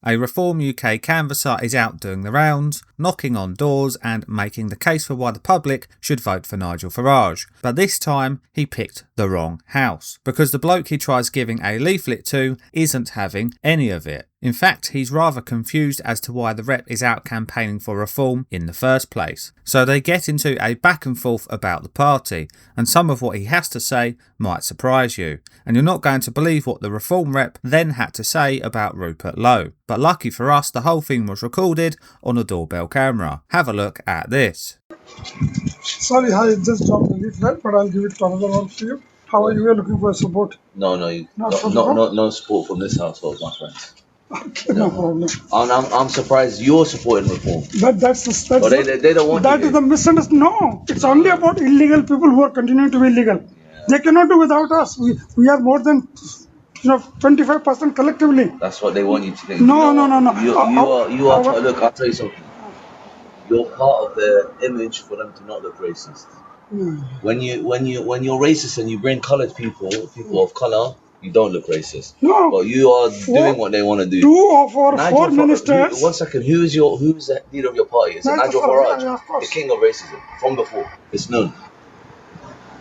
A Reform UK canvasser is out doing the rounds, knocking on doors and making the case for why the public should vote for Nigel Farage. But this time he picked the wrong house, because the bloke he tries giving a leaflet to isn't having any of it. In fact, he's rather confused as to why the rep is out campaigning for reform in the first place. So they get into a back and forth about the party, and some of what he has to say might surprise you. And you're not going to believe what the reform rep then had to say about Rupert Lowe. But lucky for us, the whole thing was recorded on a doorbell camera. Have a look at this. Sorry, I just dropped the leaflet, but I'll give it to another one for you. How are you? You're looking for support? No, no support from this household, my friends. Okay, no problem. I'm surprised you're supporting reform. They don't want that. Is the misunderstanding. No, it's only about illegal people who are continuing to be illegal. Yeah. They cannot do without us. We are more than 25% collectively. That's what they want you to think. No. You are. Look, I'll tell you something. You're part of the image for them to not look racist. When you're racist and you bring coloured people of colour, you don't look racist. No. But you are doing what they want to do. 2 of our 4 ministers. One second. Who is the leader of your party? It's Nigel Farage, the king of racism from before. It's known.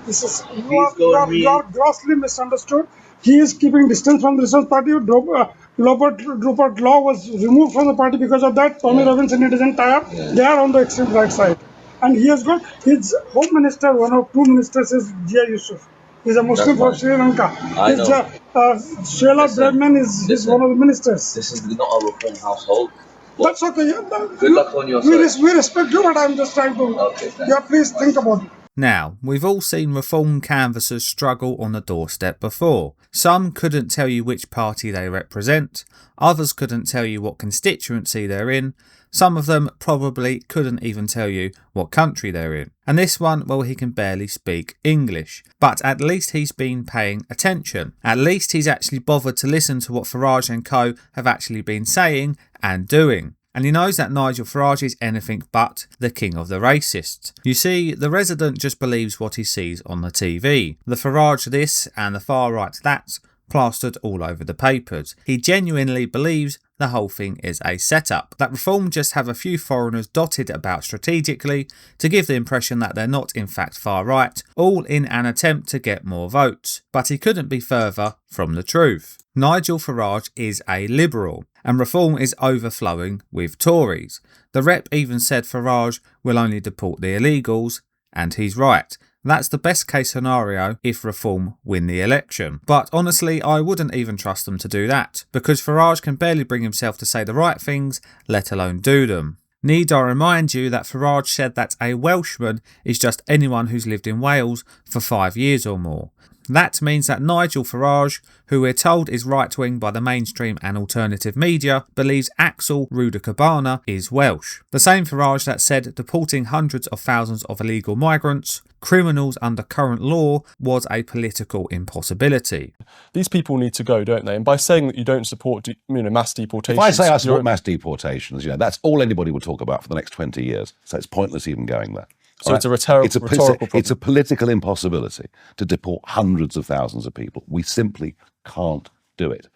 You are grossly misunderstood. He is keeping distance from the Research Party. Rupert Lowe was removed from the party because of that. Tommy Robinson and doesn't tie up. Yeah. They are on the extreme right side. And he has got his home minister, one of 2 ministers is Jia Yusuf. He's a Muslim from Sri Lanka. Sheila Bradman is one of the ministers. This is not a reform household. That's okay. Good luck on your side. We respect you, but I'm just trying to... Okay, please think about it. Now, we've all seen reform canvassers struggle on the doorstep before. Some couldn't tell you which party they represent, others couldn't tell you what constituency they're in, some of them probably couldn't even tell you what country they're in. And this one, well, he can barely speak English. But at least he's been paying attention. At least he's actually bothered to listen to what Farage and co have actually been saying and doing. And he knows that Nigel Farage is anything but the king of the racists. You see, the resident just believes what he sees on the TV. The Farage this and the far right that plastered all over the papers. He genuinely believes the whole thing is a setup, that reform just have a few foreigners dotted about strategically to give the impression that they're not in fact far right, all in an attempt to get more votes. But he couldn't be further from the truth. Nigel Farage is a liberal, and reform is overflowing with Tories. The rep even said Farage will only deport the illegals, and he's right. That's the best case scenario if reform win the election. But honestly, I wouldn't even trust them to do that, because Farage can barely bring himself to say the right things, let alone do them. Need I remind you that Farage said that a Welshman is just anyone who's lived in Wales for 5 years or more. That means that Nigel Farage, who we're told is right-wing by the mainstream and alternative media, believes Axel Rudakabana is Welsh. The same Farage that said deporting hundreds of thousands of illegal migrants, criminals under current law, was a political impossibility. These people need to go, don't they? And by saying that you don't support mass deportations... If I say I support mass deportations, that's all anybody will talk about for the next 20 years. So it's pointless even going there. So it's a rhetorical problem. It's a political impossibility to deport hundreds of thousands of people. We simply can't do it.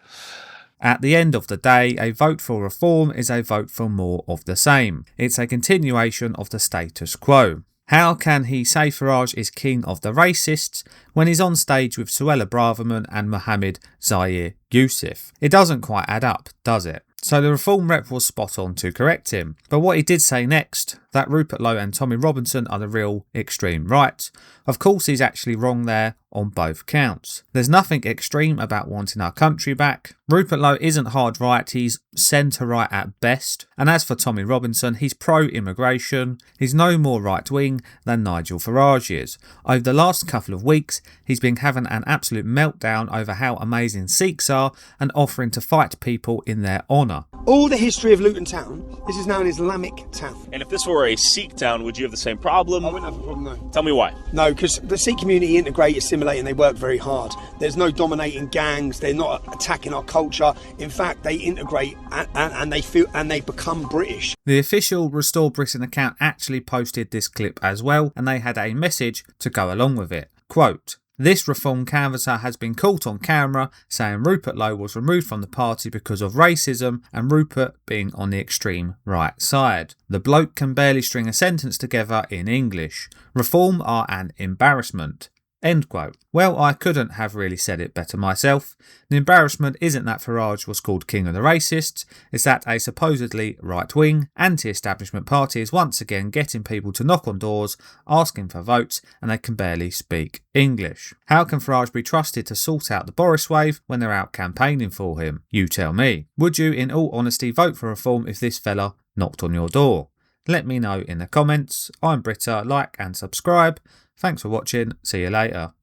At the end of the day, a vote for reform is a vote for more of the same. It's a continuation of the status quo. How can he say Farage is king of the racists when he's on stage with Suella Braverman and Mohammed Zahir Yusuf? It doesn't quite add up, does it? So the reform rep was spot on to correct him. But what he did say next, that Rupert Lowe and Tommy Robinson are the real extreme right, of course he's actually wrong there on both counts. There's nothing extreme about wanting our country back. Rupert Lowe isn't hard right, he's centre right at best. And as for Tommy Robinson, he's pro-immigration. He's no more right wing than Nigel Farage is. Over the last couple of weeks, he's been having an absolute meltdown over how amazing Sikhs are and offering to fight people in their honour. All the history of Luton Town, this is now an Islamic town. And if this were a Sikh town, would you have the same problem? I wouldn't have a problem, no. Tell me why. No, because the Sikh community integrate, assimilate, and they work very hard. There's no dominating gangs. They're not attacking our culture. In fact, they integrate and they feel and they become British. The official Restore Britain account actually posted this clip as well, and they had a message to go along with it. Quote, This Reform canvasser has been caught on camera saying Rupert Lowe was removed from the party because of racism and Rupert being on the extreme right side. The bloke can barely string a sentence together in English. Reform are an embarrassment. End quote. Well, I couldn't have really said it better myself. The embarrassment isn't that Farage was called King of the Racists, it's that a supposedly right-wing, anti-establishment party is once again getting people to knock on doors, asking for votes, and they can barely speak English. How can Farage be trusted to sort out the Boris wave when they're out campaigning for him? You tell me. Would you, in all honesty, vote for Reform if this fella knocked on your door? Let me know in the comments. I'm Britta, like and subscribe. Thanks for watching, see you later.